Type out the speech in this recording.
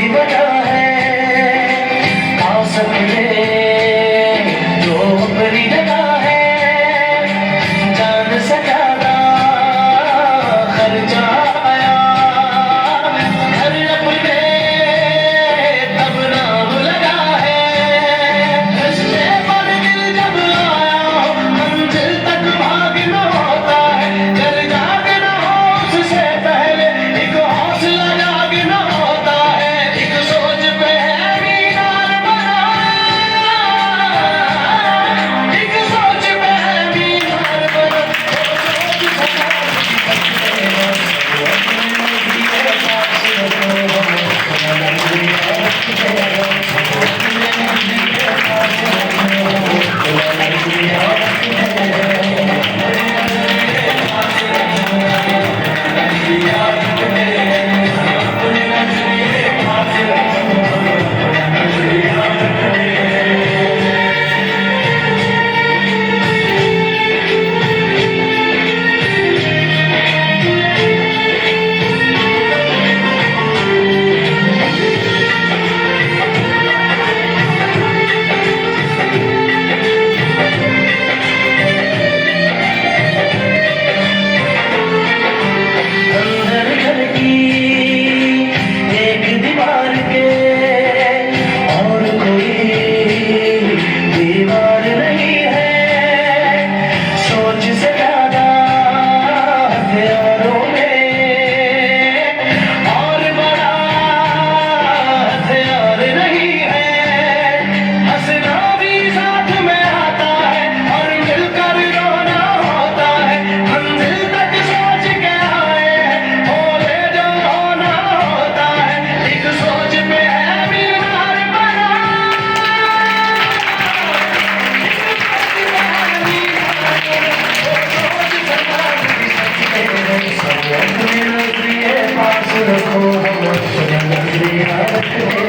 कोई वजह है आ सकते जो अपनी जगह है जान से ज्यादा खर्चा आया घर अपने तब नाम लगा है रस्ते पर दिल जब आया मंजिल तक भागना होता है जल जागना हो उससे पहले एक हौसला जागना होता है एक सोच पे है मीनार बना एक सोच पे है मीनार बना अंदर घर की एक दीवार के और कोई दीवार नहीं है सोच से ज्यादा हथियारों में और बड़ा हथियार नहीं है हंसना भी साथ में आता है और मिलकर रोना होता है मंजिल तक सोच के आए हैं बोले जो होना होता है एक सोच पे है मीनार बना सब अपने नजरिए पास रखो हम अपने नजरिया रखो